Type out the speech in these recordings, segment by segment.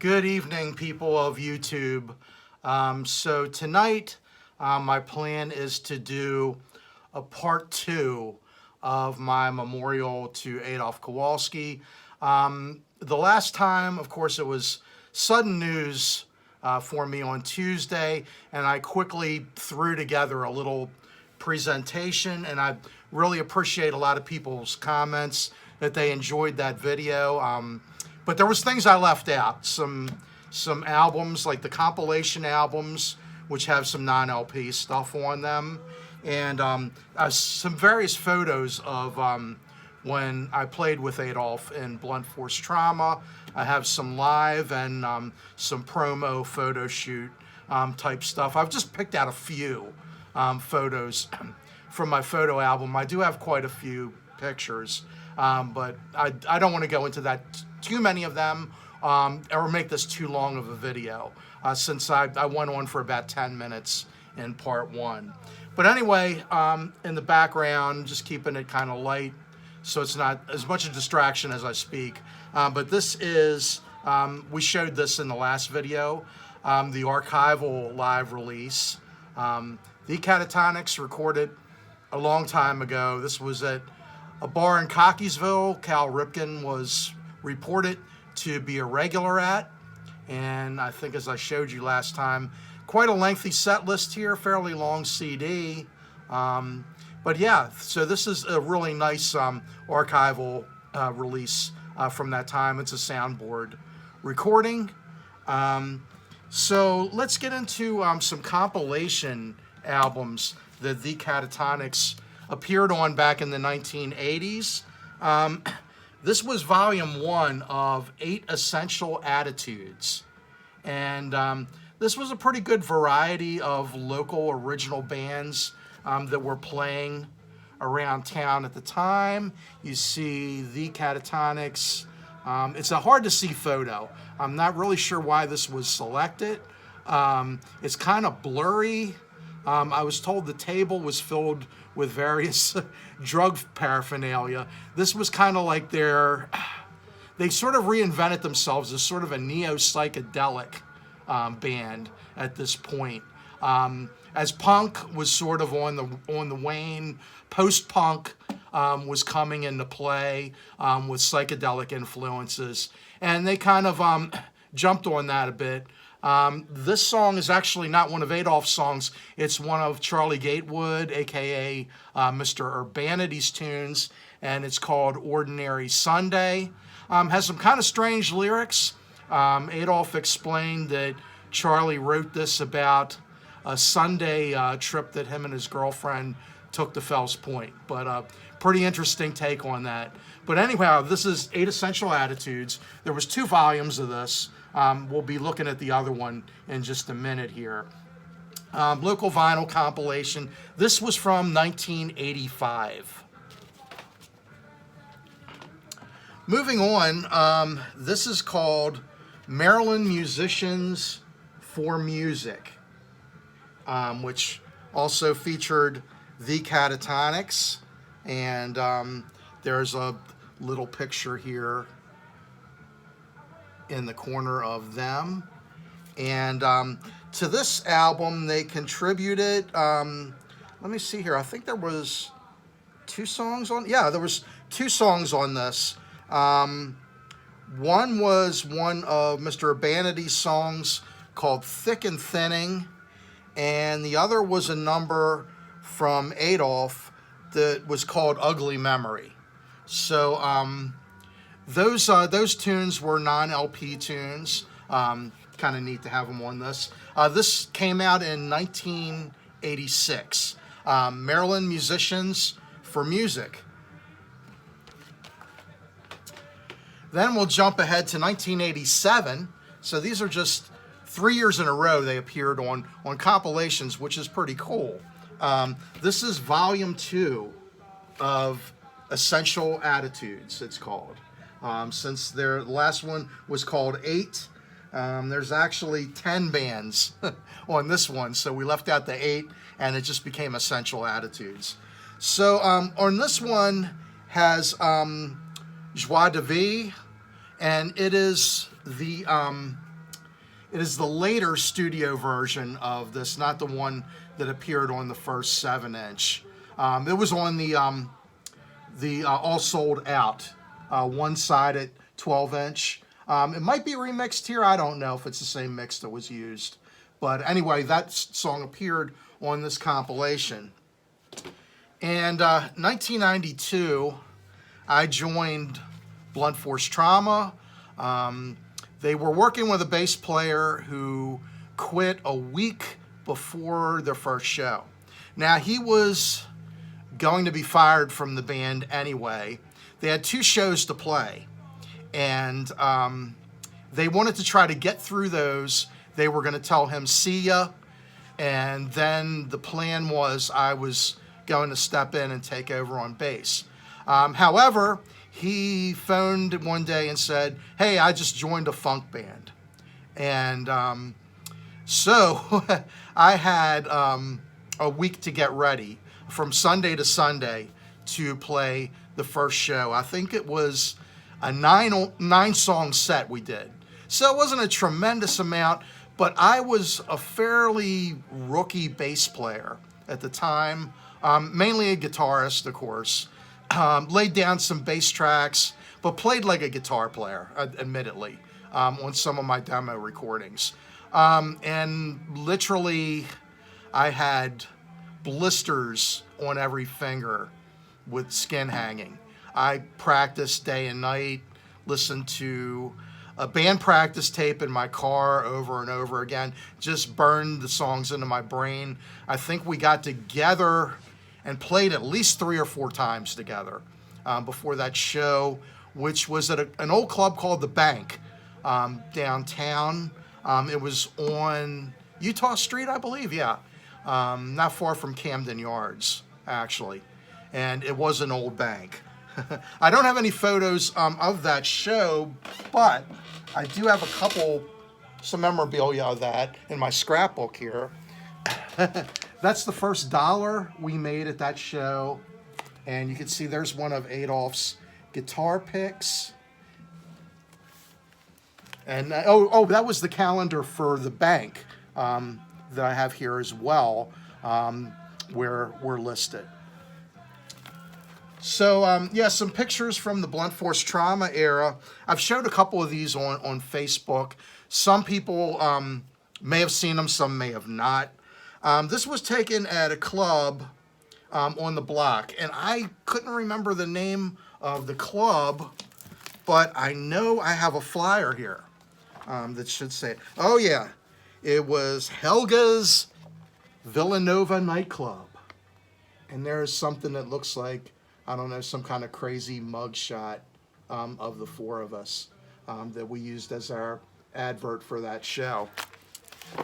Good evening, people of YouTube. So tonight, my plan is to do a part 2 of my memorial to Adolf Kowalski. The last time, of course, it was sudden news for me on Tuesday, and I quickly threw together a little presentation, and I really appreciate a lot of people's comments that they enjoyed that video. But there was things I left out. Some albums, like the compilation albums, which have some non-LP stuff on them, and some various photos of when I played with Adolf in Blunt Force Trauma. I have some live and some promo photo shoot type stuff. I've just picked out a few photos from my photo album. I do have quite a few pictures, but I don't want to go into that too many of them or make this too long of a video since I went on for about 10 minutes in part 1. But anyway, in the background, just keeping it kind of light so it's not as much a distraction as I speak. But this is, we showed this in the last video, the archival live release. Thee Katatonix recorded a long time ago. This was at a bar in Cockeysville. Cal Ripken was reported to be a regular at, and I think, as I showed you last time, quite a lengthy set list here, fairly long CD. But yeah, so this is a really nice archival release from that time. It's a soundboard recording. So let's get into some compilation albums that Thee Katatonix appeared on back in the 1980s. This was volume 1 of 8 Essential Attitudes. And this was a pretty good variety of local original bands that were playing around town at the time. You see Thee Katatonix. It's a hard to see photo. I'm not really sure why this was selected. It's kind of blurry. I was told the table was filled with various drug paraphernalia. This was kind of like they sort of reinvented themselves as sort of a neo-psychedelic band at this point. As punk was sort of on the wane, post-punk was coming into play with psychedelic influences, and they kind of jumped on that a bit. This song is actually not one of Adolph's songs. It's one of Charlie Gatewood, aka Mr. Urbanity's tunes, and it's called Ordinary Sunday. Has some kind of strange lyrics. Adolf explained that Charlie wrote this about a Sunday trip that him and his girlfriend took to Fells Point, but pretty interesting take on that. But anyhow, this is 8 Essential Attitudes. There was 2 volumes of this. We'll be looking at the other one in just a minute here. Local vinyl compilation. This was from 1985. Moving on, this is called Maryland Musicians for Music, which also featured Thee Katatonix, and there's a little picture here in the corner of them. And to this album they contributed, let me see here, I think there was 2 songs on, yeah, there was 2 songs on this. One was one of Mr. Urbanity's songs called Thick and Thinning, and the other was a number from Adolf that was called Ugly Memory. So those tunes were non-LP tunes. Kind of neat to have them on this. This came out in 1986. Maryland Musicians for Music. Then we'll jump ahead to 1987. So these are just 3 years in a row they appeared on compilations, which is pretty cool. This is volume 2 of Essential Attitudes, it's called. Since the last one was called 8, there's actually 10 bands on this one, so we left out the 8 and it just became Essential Attitudes. So on this one has Joie de Vie, and it is the It is the later studio version of this, not the one that appeared on the first 7-inch. It was on the All Sold Out, one-sided 12-inch. It might be remixed here. I don't know if it's the same mix that was used. But anyway, that song appeared on this compilation. And 1992, I joined Blunt Force Trauma. They were working with a bass player who quit a week before their first show. Now, he was going to be fired from the band anyway. They had 2 shows to play, and they wanted to try to get through those. They were going to tell him, see ya, and then the plan was I was going to step in and take over on bass. However, he phoned one day and said, hey, I just joined a funk band. And so I had a week to get ready from Sunday to Sunday to play the first show. I think it was a 9-song set we did. So it wasn't a tremendous amount, but I was a fairly rookie bass player at the time, mainly a guitarist, of course. Laid down some bass tracks, but played like a guitar player, admittedly, on some of my demo recordings. And literally, I had blisters on every finger with skin hanging. I practiced day and night, listened to a band practice tape in my car over and over again, just burned the songs into my brain. I think we got together and played at least 3 or 4 times together before that show, which was at an old club called The Bank downtown. It was on Utah Street, I believe, yeah. Not far from Camden Yards, actually. And it was an old bank. I don't have any photos of that show, but I do have some memorabilia of that in my scrapbook here. That's the first $1 we made at that show. And you can see there's one of Adolf's guitar picks. And that was the calendar for the bank that I have here as well, where we're listed. So, yeah, some pictures from the Blunt Force Trauma era. I've showed a couple of these on Facebook. Some people may have seen them, some may have not. This was taken at a club on the block, and I couldn't remember the name of the club, but I know I have a flyer here that should say it. Oh, yeah. It was Helga's Villanova nightclub. And there's something that looks like, I don't know, some kind of crazy mugshot of the 4 of us that we used as our advert for that show.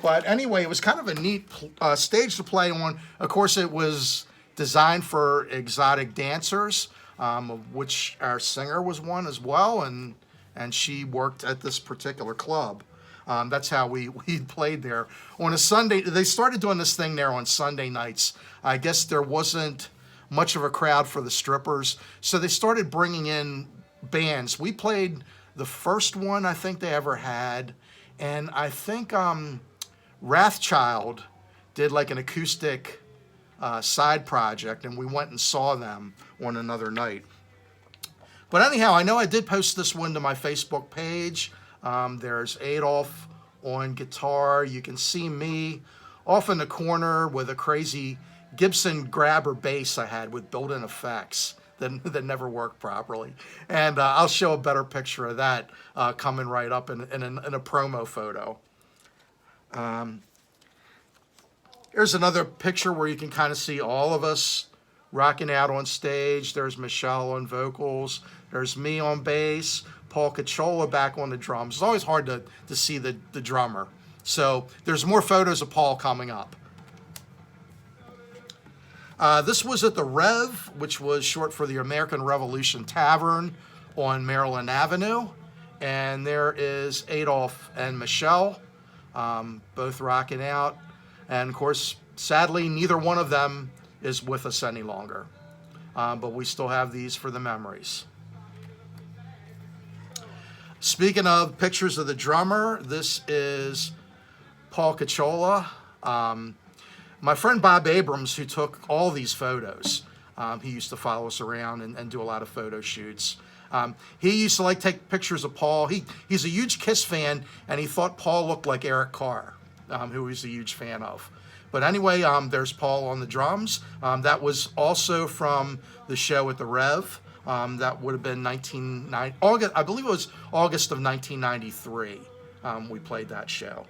But anyway, it was kind of a neat stage to play on. Of course, it was designed for exotic dancers, of which our singer was one as well, and she worked at this particular club. That's how we played there. On a Sunday, they started doing this thing there on Sunday nights. I guess there wasn't much of a crowd for the strippers, so they started bringing in bands. We played the first one I think they ever had, and I think Wrathchild did like an acoustic side project, and we went and saw them on another night. But anyhow, I know I did post this one to my Facebook page. There's Adolf on guitar. You can see me off in the corner with a crazy Gibson grabber bass I had with built-in effects that never worked properly. And I'll show a better picture of that coming right up in a promo photo. Here's another picture where you can kind of see all of us rocking out on stage. There's Michelle on vocals. There's me on bass. Paul Cacciola back on the drums. It's always hard to see the drummer. So there's more photos of Paul coming up. This was at the Rev, which was short for the American Revolution Tavern on Maryland Avenue. And there is Adolf and Michelle, both rocking out. And of course, sadly, neither one of them is with us any longer. But we still have these for the memories. Speaking of pictures of the drummer, this is Paul Cacciola. My friend Bob Abrams, who took all these photos, he used to follow us around and do a lot of photo shoots. He used to like take pictures of Paul. He's a huge Kiss fan, and he thought Paul looked like Eric Carr, who he's a huge fan of. But anyway, there's Paul on the drums. That was also from the show at the Rev. That would have been August, I believe it was August of 1993. We played that show.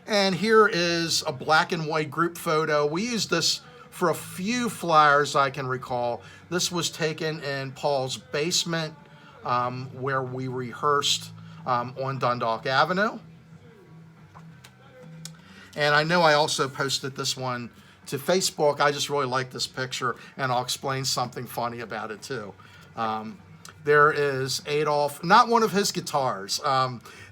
And here is a black and white group photo. We used this for a few flyers I can recall. This was taken in Paul's basement where we rehearsed on Dundalk Avenue. And I know I also posted this one to Facebook. I just really like this picture, and I'll explain something funny about it too. There is Adolf, not one of his guitars.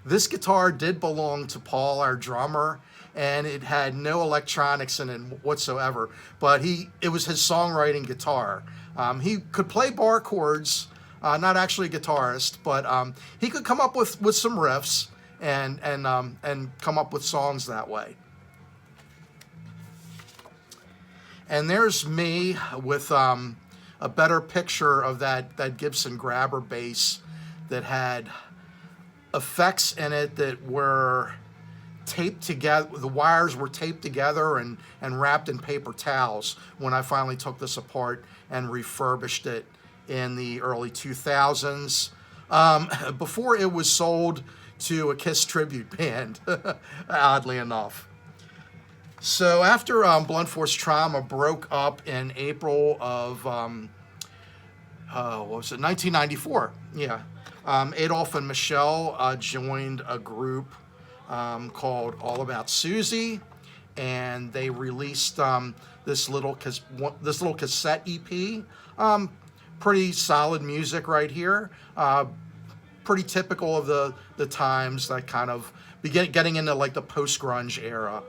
This guitar did belong to Paul, our drummer, and it had no electronics in it whatsoever, but it was his songwriting guitar. He could play bar chords, not actually a guitarist, but he could come up with some riffs and come up with songs that way. And there's me with a better picture of that Gibson grabber bass that had effects in it that were taped together. The wires were taped together and wrapped in paper towels when I finally took this apart and refurbished it in the early 2000s, before it was sold to a Kiss tribute band, oddly enough. So after Blunt Force Trauma broke up in April of, 1994? Yeah. Adolf and Michelle joined a group called All About Susie, and they released this little cassette EP. Pretty solid music right here. Pretty typical of the times, that kind of getting into like the post-grunge era.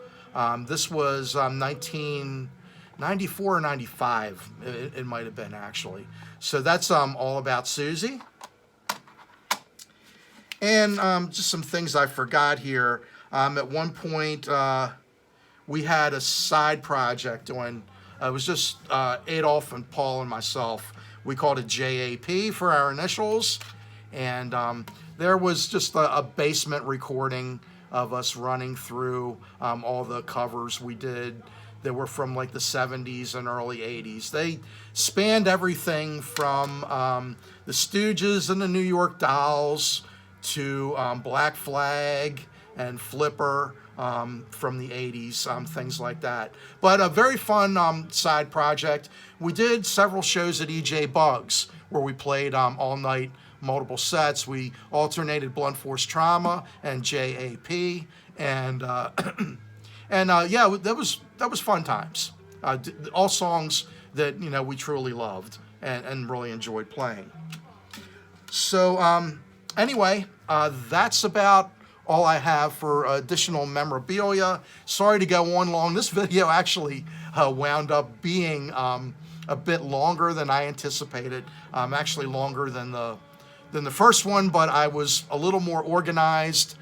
This was 1994 or 95, it might have been actually. So that's All About Susie. And just some things I forgot here. At one point, we had a side project doing, it was just Adolf and Paul and myself. We called it JAP for our initials. And there was just a basement recording of us running through all the covers we did that were from like the 70s and early 80s. They spanned everything from the Stooges and the New York Dolls to Black Flag and Flipper from the 80s, things like that. But a very fun side project. We did several shows at EJ Bugs where we played all night, multiple sets. We alternated Blunt Force Trauma and JAP, and yeah, that was fun times. All songs that we truly loved and really enjoyed playing. So anyway, that's about all I have for additional memorabilia. Sorry to go on long. This video actually wound up being a bit longer than I anticipated. Actually longer than the first one, but I was a little more organized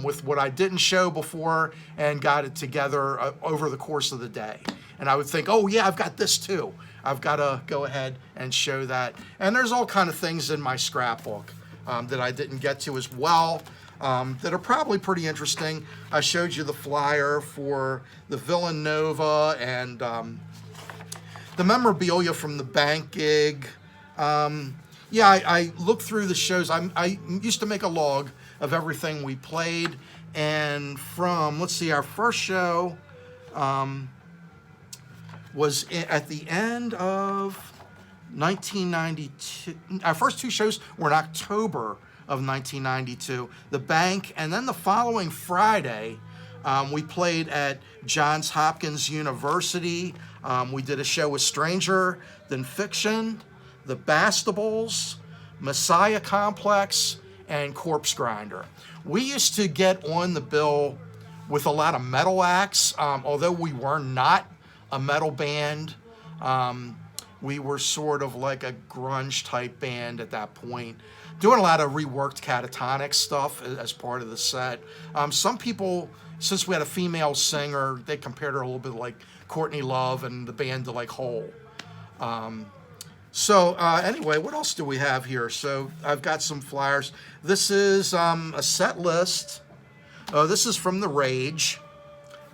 with what I didn't show before and got it together over the course of the day. And I would think, oh yeah, I've got this too. I've got to go ahead and show that. And there's all kind of things in my scrapbook that I didn't get to as well that are probably pretty interesting. I showed you the flyer for the Villanova and the memorabilia from the bank gig. Yeah, I looked through the shows. I used to make a log of everything we played. And from, let's see, our first show was at the end of 1992. Our first two shows were in October of 1992. The bank, and then the following Friday, we played at Johns Hopkins University. We did a show with Stranger Than Fiction, the Bastables, Messiah Complex, and Corpse Grinder. We used to get on the bill with a lot of metal acts, although we were not a metal band. We were sort of like a grunge type band at that point, doing a lot of reworked Katatonix stuff as part of the set. Some people, since we had a female singer, they compared her a little bit like Courtney Love and the band to like Hole. Anyway, what else do we have here? So I've got some flyers. This is a set list. This is from The Rage,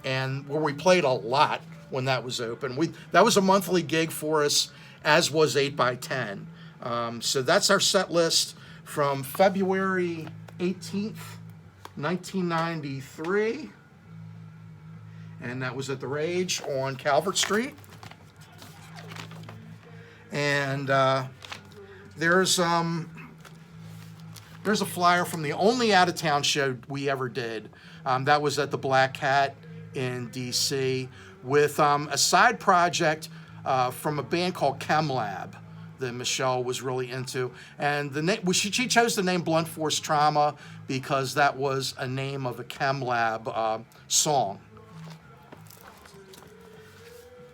and where we played a lot when that was open. That was a monthly gig for us, as was 8x10. So that's our set list from February 18th, 1993. And that was at The Rage on Calvert Street. And there's a flyer from the only out-of-town show we ever did. That was at the Black Cat in DC with a side project from a band called Chem Lab that Michelle was really into. And she chose the name Blunt Force Trauma because that was a name of a Chem Lab song.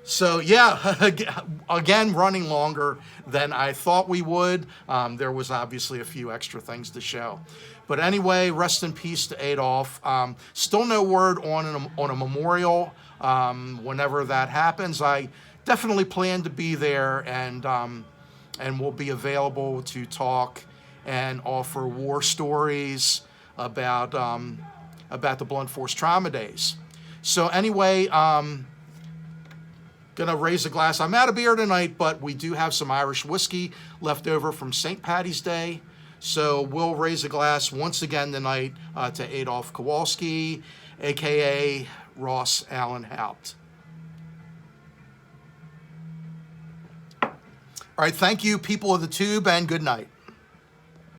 So yeah, again, running longer than I thought we would. There was obviously a few extra things to show. But anyway, rest in peace to Adolf. Still no word on a memorial. Whenever that happens, I definitely plan to be there and will be available to talk and offer war stories about the Blunt Force Trauma days. So anyway, gonna raise a glass. I'm out of beer tonight, but we do have some Irish whiskey left over from St. Patty's Day. So we'll raise a glass once again tonight to Adolf Kowalski, aka Ross Allen Haupt. All right, thank you, people of the tube, and good night.